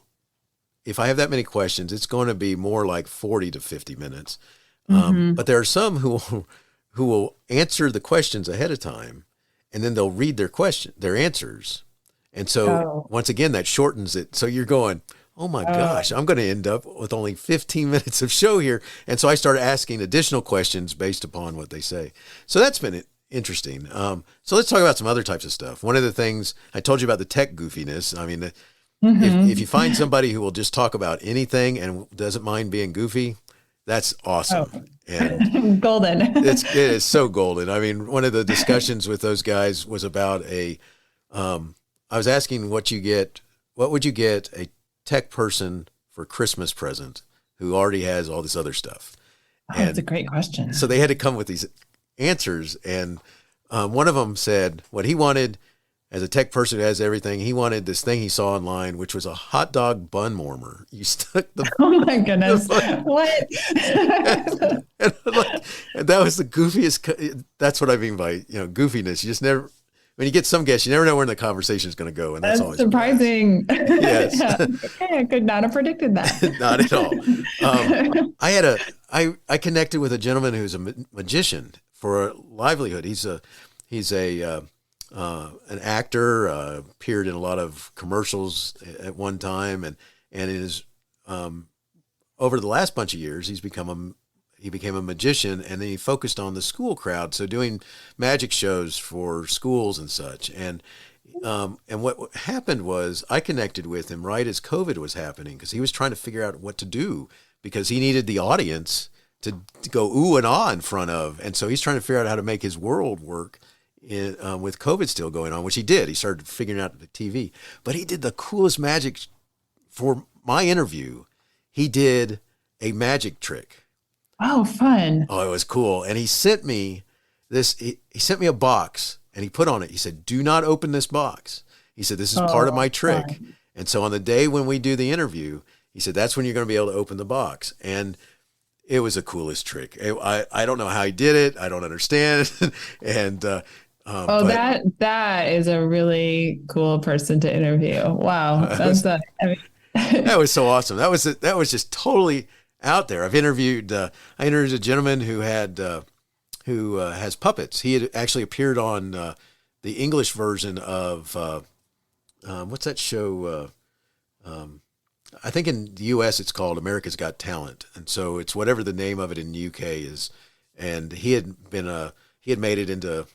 if I have that many questions, it's going to be more like 40 to 50 minutes. But there are some who will answer the questions ahead of time, and then they'll read their answers. And so once again, that shortens it. So you're going, oh my gosh, I'm going to end up with only 15 minutes of show here. And so I started asking additional questions based upon what they say. So that's been interesting. So let's talk about some other types of stuff. One of the things I told you about, the tech goofiness. I mean, if you find somebody who will just talk about anything and doesn't mind being goofy, that's awesome. And golden. It is so golden. I mean, one of the discussions with those guys was about I was asking what would you get a tech person for Christmas present who already has all this other stuff? That's a great question. So they had to come with these answers. And one of them said what he wanted as a tech person who has everything. He wanted this thing he saw online, which was a hot dog bun warmer. You stuck the oh my goodness. What? and that was the goofiest. That's what I mean by goofiness. You just never. when you get some guests, you never know where the conversation is going to go, and that's always surprising. Yes, Okay, I could not have predicted that. not at all. I connected with a gentleman who's a magician for a livelihood. He's an actor, appeared in a lot of commercials at one time, and it is over the last bunch of years he became a magician, and then he focused on the school crowd, so doing magic shows for schools and such. And what happened was I connected with him right as COVID was happening, because he was trying to figure out what to do, because he needed the audience to go ooh and ah in front of. And so he's trying to figure out how to make his world work with COVID still going on, which he did. He started figuring out the TV. But he did the coolest magic for my interview. He did a magic trick. Oh, fun. Oh, it was cool. And he sent me he sent me a box, and he put on it, he said, "Do not open this box." He said, "This is part of my trick." Fun. And so on the day when we do the interview, he said, "That's when you're going to be able to open the box." And it was the coolest trick. I don't know how he did it. I don't understand. And that is a really cool person to interview. Wow. That was so awesome. That was just totally out there. I interviewed a gentleman who has puppets. He had actually appeared on the English version of what's that show? I think in the U.S. it's called America's Got Talent, and so it's whatever the name of it in the U.K. is. And he had made it into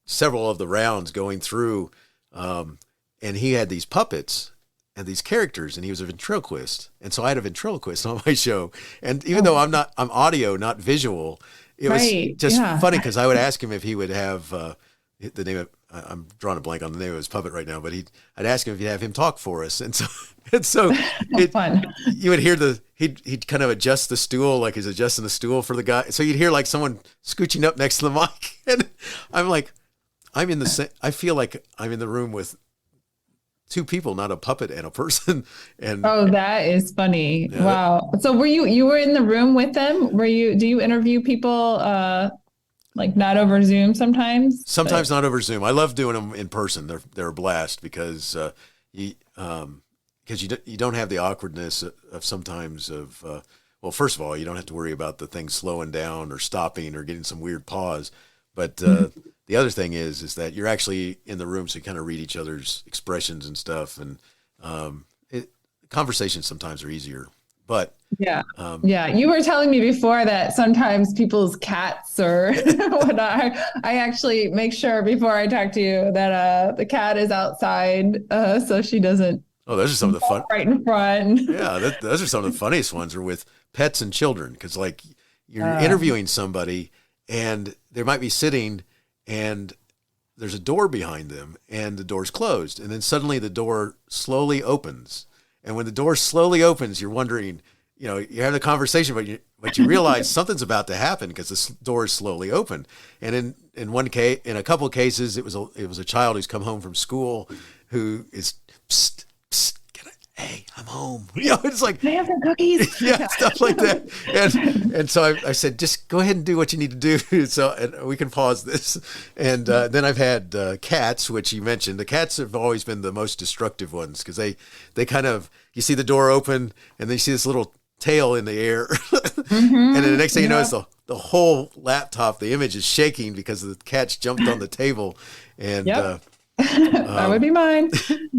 several of the rounds going through, and he had these puppets and these characters, and he was a ventriloquist. And so I had a ventriloquist on my show. And even though I'm audio, not visual, it was just funny, because I would ask him if he would have the name of, I'm drawing a blank on the name of his puppet right now, but I'd ask him if he'd have him talk for us. And so fun. You would hear he'd kind of adjust the stool, like he's adjusting the stool for the guy. So you'd hear like someone scooching up next to the mic. And I'm like, I feel like I'm in the room with two people, not a puppet and a person. And that is funny. Yeah, wow. So were you were in the room with them? Do you interview people like not over Zoom sometimes? Sometimes not over Zoom. I love doing them in person. They're a blast, because you don't have the awkwardness of sometimes of well, first of all, you don't have to worry about the thing slowing down or stopping or getting some weird pause. But the other thing is that you're actually in the room, so you kind of read each other's expressions and stuff. And conversations sometimes are easier. But you were telling me before that sometimes people's cats or whatnot. I actually make sure before I talk to you that the cat is outside, so she doesn't. Oh, those are some of the fun right in front. Yeah, those are some of the funniest ones are with pets and children, because like you're interviewing somebody and they might be sitting and there's a door behind them and the door's closed, and then suddenly the door slowly opens. And when the door slowly opens, you're wondering, you're having a conversation, but you realize something's about to happen because the door is slowly open. And in a couple of cases, it was a child who's come home from school who is, psst, psst, hey, I'm home. It's like, can I have some cookies? Yeah, stuff like that. And so I said, just go ahead and do what you need to do. So and we can pause this. And then I've had cats, which you mentioned. The cats have always been the most destructive ones, because they kind of, you see the door open and then you see this little tail in the air. And then the next thing you know is the whole laptop, the image is shaking because the cats jumped on the table. And that would be mine.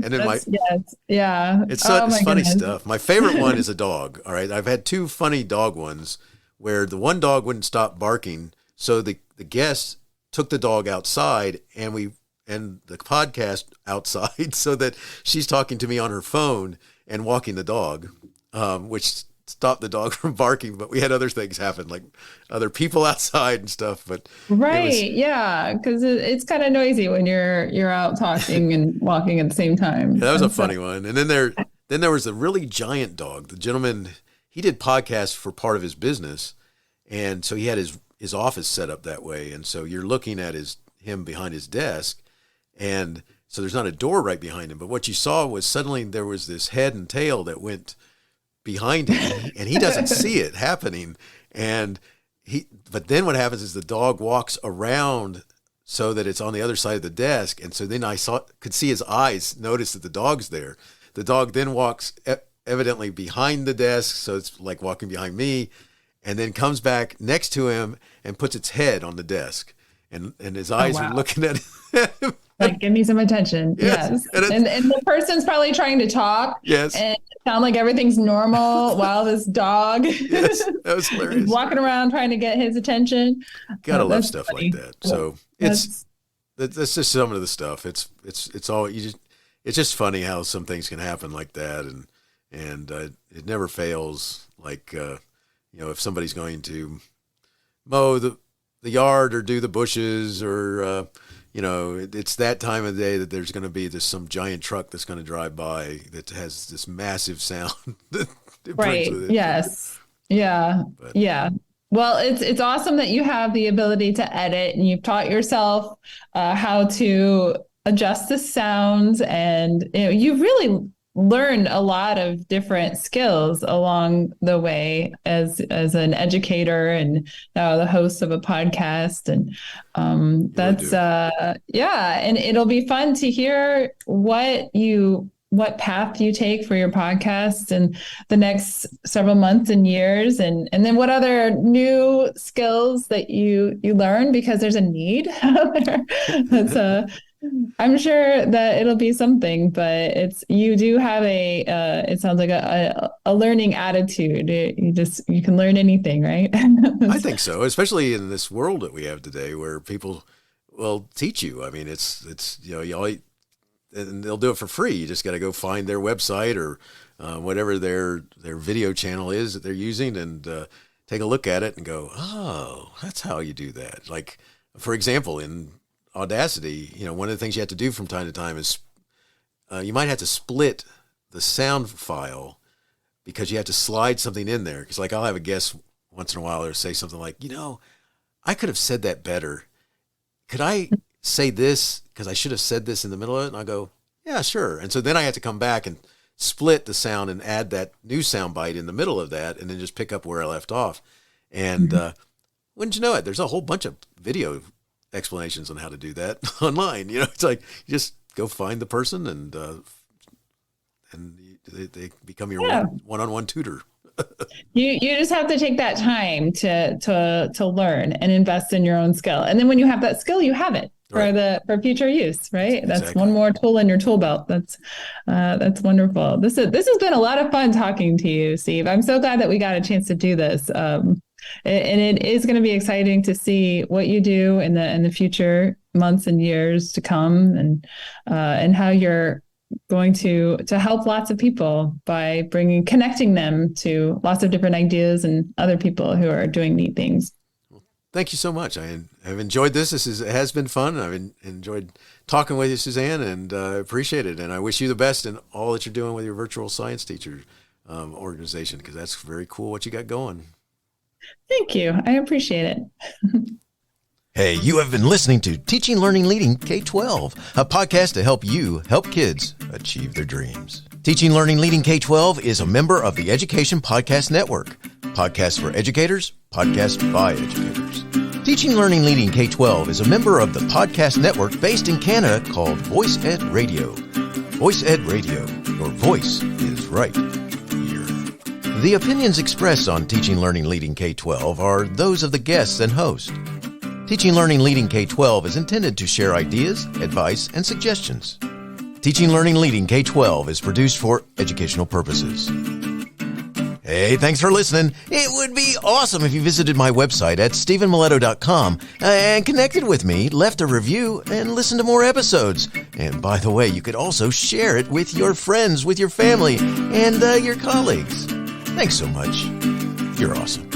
And then it's funny goodness. stuff. My favorite one is a dog. All right. I've had two funny dog ones where the one dog wouldn't stop barking. So the guests took the dog outside and the podcast outside, so that she's talking to me on her phone and walking the dog, which stopped the dog from barking. But we had other things happen, like other people outside and stuff. But because it's kind of noisy when you're out talking and walking at the same time. Yeah, that was a funny one. And then there was a really giant dog. The gentleman, he did podcasts for part of his business, and so he had his office set up that way. And so you're looking at him behind his desk, and so there's not a door right behind him. But what you saw was suddenly there was this head and tail that went behind him, and he doesn't see it happening. But then what happens is the dog walks around so that it's on the other side of the desk. And so then I could see his eyes notice that the dog's there. The dog then walks evidently behind the desk, so it's like walking behind me, and then comes back next to him and puts its head on the desk. And his eyes are looking at him. Like, give me some attention. Yes. And the person's probably trying to talk. Yes. And sound like everything's normal while this dog yes, that was hilarious. is walking around trying to get his attention. Gotta love stuff funny. Like that. So that's just some of the stuff. It's just funny how some things can happen like that. And it never fails. Like, if somebody's going to mow the yard or do the bushes or, it's that time of day that there's going to be some giant truck that's going to drive by that has this massive sound. Right. Yes. Yeah. But, yeah. Well, it's awesome that you have the ability to edit, and you've taught yourself how to adjust the sounds, and you've really learned a lot of different skills along the way as an educator and now the host of a podcast. And that's and it'll be fun to hear what path you take for your podcast in the next several months and years, and then what other new skills that you learn, because there's a need out there. I'm sure that it'll be something, but you do have it sounds like a learning attitude. You can learn anything, right? I think so, especially in this world that we have today where people will teach you. I mean, it's and they'll do it for free. You just got to go find their website or whatever their video channel is that they're using and take a look at it and go, oh, that's how you do that. Like, for example, in Audacity, one of the things you have to do from time to time is you might have to split the sound file because you have to slide something in there. Because like I'll have a guest once in a while or say something like, I could have said that better. Could I say this? Because I should have said this in the middle of it. And I go, yeah, sure. And so then I have to come back and split the sound and add that new sound bite in the middle of that and then just pick up where I left off. And wouldn't you know it, there's a whole bunch of video explanations on how to do that online. It's like you just go find the person and they become your one-on-one tutor. You just have to take that time to learn and invest in your own skill, and then when you have that skill, you have it for future use. Right. That's exactly. One more tool in your tool belt. That's wonderful. This has been a lot of fun talking to you, Steve. I'm so glad that we got a chance to do this. And it is going to be exciting to see what you do in the future months and years to come, and how you're going to help lots of people by connecting them to lots of different ideas and other people who are doing neat things. Well, thank you so much. I've enjoyed this. It has been fun. I've enjoyed talking with you, Suzanne, and appreciate it. And I wish you the best in all that you're doing with your virtual science teacher organization, because that's very cool what you got going. Thank you. I appreciate it. Hey, you have been listening to Teaching Learning Leading K12, a podcast to help you help kids achieve their dreams. Teaching Learning Leading K12 is a member of the Education Podcast Network. Podcasts for educators, podcasts by educators. Teaching Learning Leading K12 is a member of the podcast network based in Canada called Voice Ed Radio. Voice Ed Radio, your voice is right here. The opinions expressed on Teaching Learning Leading K12 are those of the guests and host. Teaching Learning Leading K12 is intended to share ideas, advice, and suggestions. Teaching Learning Leading K12 is produced for educational purposes. Hey, thanks for listening. It would be awesome if you visited my website at stephenmiletto.com and connected with me, left a review, and listened to more episodes. And by the way, you could also share it with your friends, with your family, and your colleagues. Thanks so much. You're awesome.